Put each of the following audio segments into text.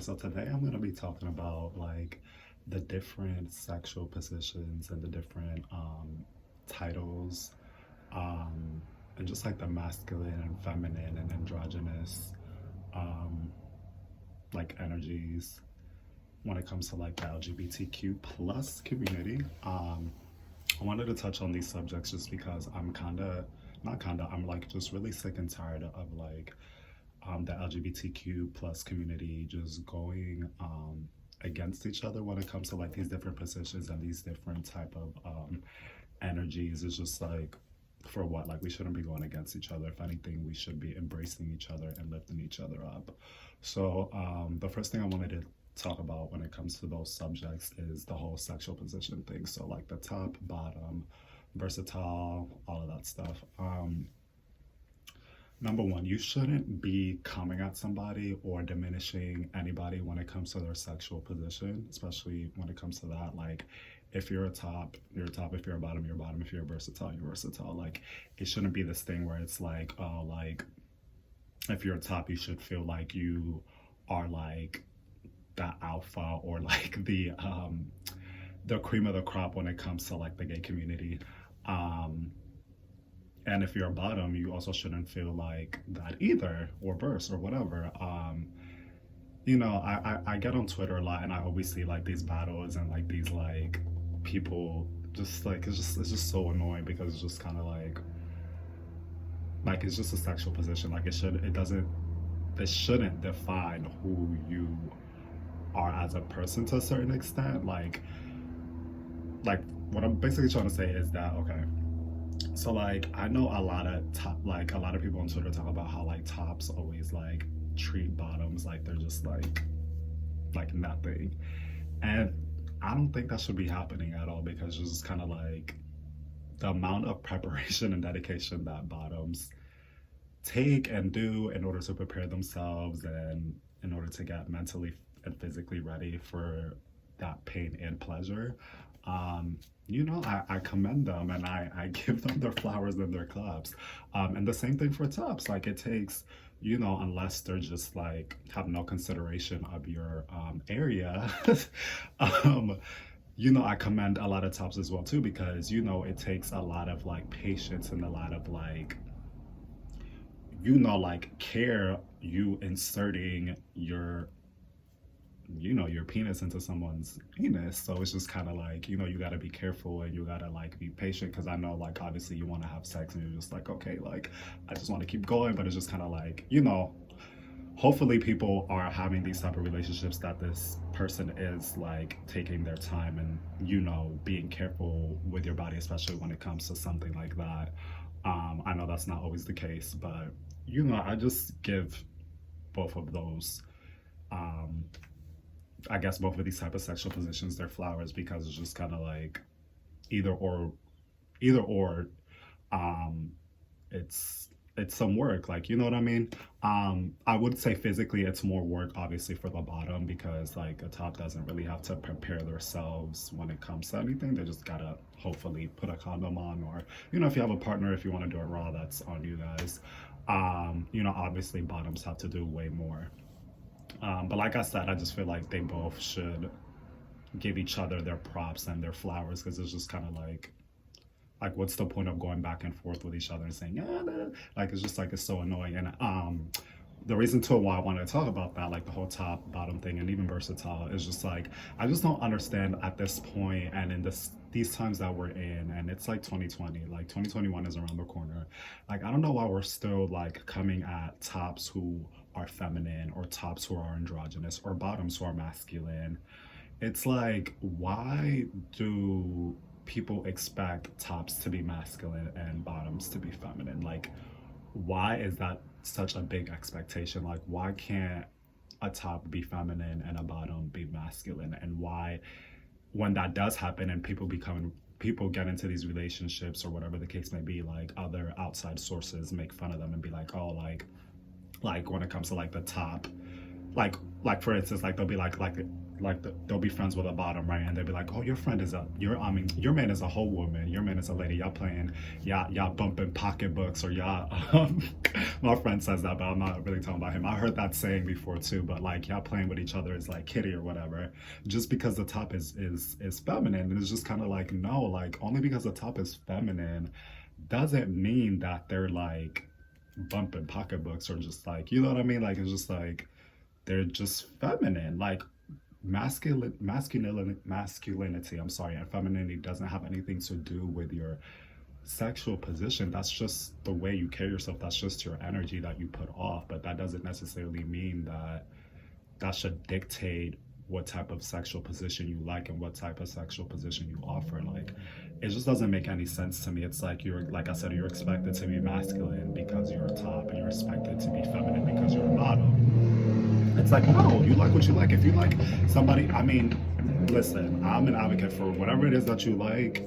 So today I'm going to be talking about like the different sexual positions and the different titles, um, and just like the masculine and feminine and androgynous um, like energies when it comes to like the LGBTQ plus community. I wanted to touch on these subjects just because I'm not kinda, I'm like just really sick and tired of like the LGBTQ plus community just going against each other when it comes to like these different positions and these different type of energies. It's just like, for what? Like, we shouldn't be going against each other. If anything, we should be embracing each other and lifting each other up. So the first thing I wanted to talk about when it comes to those subjects is the whole sexual position thing. So like the top, bottom, versatile, all of that stuff. Number one, you shouldn't be coming at somebody or diminishing anybody when it comes to their sexual position, especially when it comes to that. Like, if you're a top, you're a top. If you're a bottom, you're a bottom. If you're a versatile, you're versatile. Like, it shouldn't be this thing where it's like, oh, like, if you're a top, you should feel like you are like the alpha or like the cream of the crop when it comes to like the gay community. And if you're a bottom, you also shouldn't feel like that either, or verse or whatever. I get on Twitter a lot, and I always see like these battles and like these like people just like it's just so annoying because it's just kind of like it's just a sexual position. Like it shouldn't define who you are as a person to a certain extent. Like what I'm basically trying to say is that, okay, so like I know a lot of people on Twitter talk about how like tops always like treat bottoms like they're just like nothing. And I don't think that should be happening at all, because it's just kind of like the amount of preparation and dedication that bottoms take and do in order to prepare themselves and in order to get mentally and physically ready for that pain and pleasure. I commend them, and I give them their flowers and their claps. And the same thing for tops. Like, it takes, unless they're just like have no consideration of your area. um, I commend a lot of tops as well too, because it takes a lot of like patience and a lot of like like care, you inserting your penis into someone's penis. So it's just kind of like, you got to be careful and you got to like be patient, because I know like obviously you want to have sex and you're just like, okay, like I just want to keep going. But it's just kind of like, hopefully people are having these type of relationships that this person is like taking their time and being careful with your body, especially when it comes to something like that. I know that's not always the case, but I just give both of those, I guess both of these type of sexual positions their flowers, because it's just kind of like either or, either or. um it's some work, like, you know what I mean. I would say physically it's more work obviously for the bottom, because like a top doesn't really have to prepare themselves when it comes to anything. They just gotta hopefully put a condom on, or if you have a partner, if you want to do it raw, that's on you guys. Obviously bottoms have to do way more. But like I said, I just feel like they both should give each other their props and their flowers, because it's just kind of like what's the point of going back and forth with each other and saying, yeah, nah. Like, it's just like, it's so annoying. And the reason to why I wanted to talk about that, like the whole top bottom thing and even versatile, is just like, I just don't understand at this point and in these times that we're in, and it's like 2020, like 2021 is around the corner. Like, I don't know why we're still like coming at tops who are feminine, or tops who are androgynous, or bottoms who are masculine. It's like, why do people expect tops to be masculine and bottoms to be feminine? Like, why is that such a big expectation? Like, why can't a top be feminine and a bottom be masculine? And why, when that does happen and people get into these relationships or whatever the case may be, like other outside sources make fun of them and be like, oh, like when it comes to like the top, like for instance, like they'll be like like they'll be friends with a bottom, right? And they'll be like, oh, your friend is your man is a whole woman, your man is a lady, y'all playing, y'all bumping pocketbooks, or y'all my friend says that, but I'm not really talking about him. I heard that saying before too, but like y'all playing with each other is like kitty or whatever, just because the top is feminine. And it's just kind of like, no, like only because the top is feminine doesn't mean that they're like bumping pocketbooks, or just like, you know what I mean? Like it's just like they're just feminine. Like masculinity, I'm sorry, and femininity doesn't have anything to do with your sexual position. That's just the way you carry yourself. That's just your energy that you put off. But that doesn't necessarily mean that that should dictate what type of sexual position you like and what type of sexual position you offer. Like it just doesn't make any sense to me. It's like, you're, like I said, you're expected to be masculine because you're a top, and you're expected to be feminine because you're a bottom. It's like, no, you like what you like. If you like somebody, I mean, listen, I'm an advocate for whatever it is that you like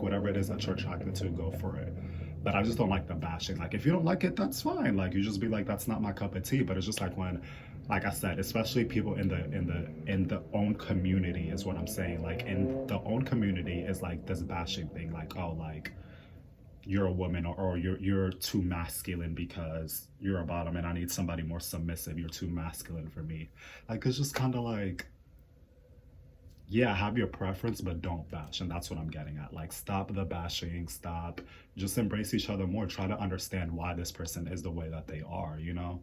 whatever it is that you're attracted to, go for it. But I just don't like the bashing. Like if you don't like it, that's fine. Like you just be like, that's not my cup of tea. But it's just like when, like I said, especially people in the own community is what I'm saying. Like in the own community is like this bashing thing, like, oh, like you're a woman, or you're too masculine because you're a bottom and I need somebody more submissive. You're too masculine for me. Like it's just kind of like, yeah, have your preference, but don't bash. And that's what I'm getting at. Like, stop the bashing, stop, just embrace each other more. Try to understand why this person is the way that they are, you know?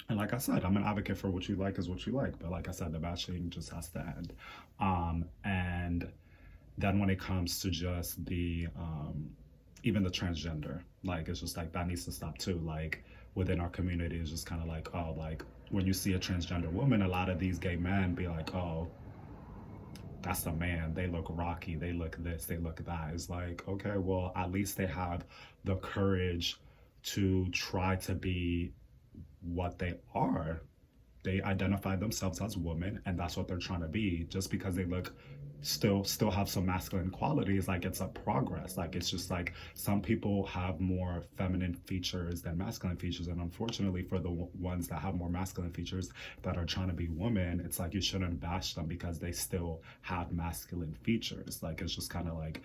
And like I said, I'm an advocate for what you like is what you like. But like I said, the bashing just has to end. And then when it comes to just even the transgender, like, it's just like, that needs to stop too. Like, within our community, it's just kind of like, oh, like, when you see a transgender woman, a lot of these gay men be like, oh, that's a man, they look rocky, they look this, they look that. It's like, okay, well, at least they have the courage to try to be what they are. They identify themselves as women, and that's what they're trying to be. Just because they look still have some masculine qualities, like, it's a progress. Like, it's just like some people have more feminine features than masculine features, and unfortunately for the ones that have more masculine features that are trying to be women, it's like you shouldn't bash them because they still have masculine features. Like, it's just kind of like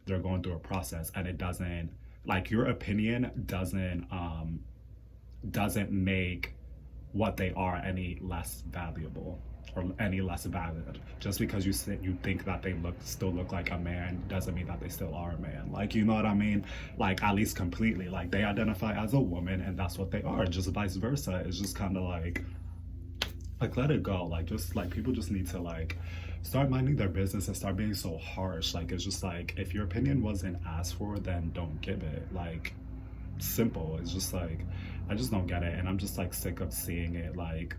they're going through a process, and it doesn't, like, your opinion doesn't make what they are any less valuable or any less valid. Just because you think that they still look like a man doesn't mean that they still are a man. Like, you know what I mean? Like, at least completely. Like, they identify as a woman and that's what they are. Just vice versa. It's just kind of like let it go. Like, just like, people just need to like start minding their business and start being so harsh. Like, it's just like, if your opinion wasn't asked for, then don't give it. Like, simple. It's just like, I just don't get it, and I'm just like sick of seeing it. Like,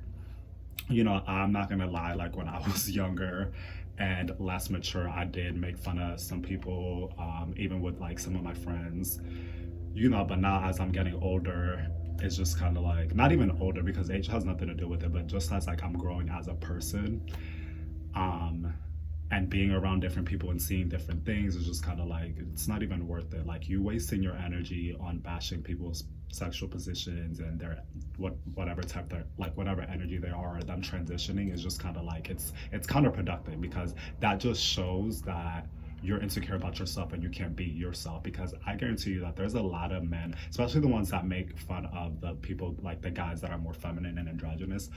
you know, I'm not gonna lie, like when I was younger and less mature, I did make fun of some people, even with like some of my friends, you know. But now, as I'm getting older, it's just kind of like, not even older because age has nothing to do with it, but just as like I'm growing as a person, and being around different people and seeing different things is just kind of like, it's not even worth it. Like, you wasting your energy on bashing people's sexual positions and their whatever type they're like, whatever energy they are, or them transitioning, is just kind of like, it's counterproductive, because that just shows that you're insecure about yourself and you can't be yourself. Because I guarantee you that there's a lot of men, especially the ones that make fun of the people, like the guys that are more feminine and androgynous,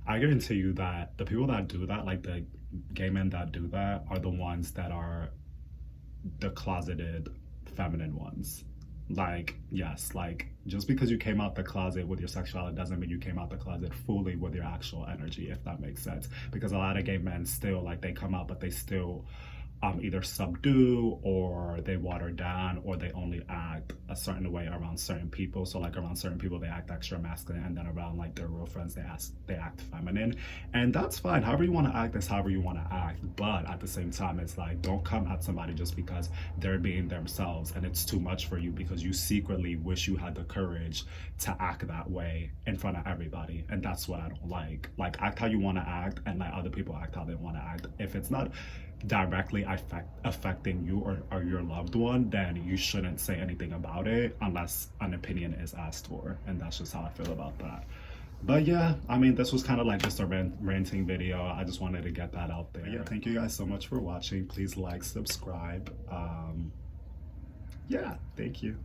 I guarantee you that the people that do that, like the gay men that do that, are the ones that are the closeted feminine ones. Like, yes, like, just because you came out the closet with your sexuality doesn't mean you came out the closet fully with your actual energy, if that makes sense. Because a lot of gay men still, like, they come out, but they still either subdue, or they water down, or they only act a certain way around certain people. So like, around certain people they act extra masculine, and then around like their real friends they act feminine. And that's fine. However you want to act is however you want to act. But at the same time, it's like, don't come at somebody just because they're being themselves and it's too much for you, because you secretly wish you had the courage to act that way in front of everybody. And that's what I don't like. Like, act how you want to act, and let other people act how they want to act. If it's not directly affecting you or your loved one, then you shouldn't say anything about it unless an opinion is asked for. And that's just how I feel about that. But yeah, I mean, this was kind of like just a ranting video. I just wanted to get that out there. But yeah, thank you guys so much for watching. Please like, subscribe. Yeah, thank you.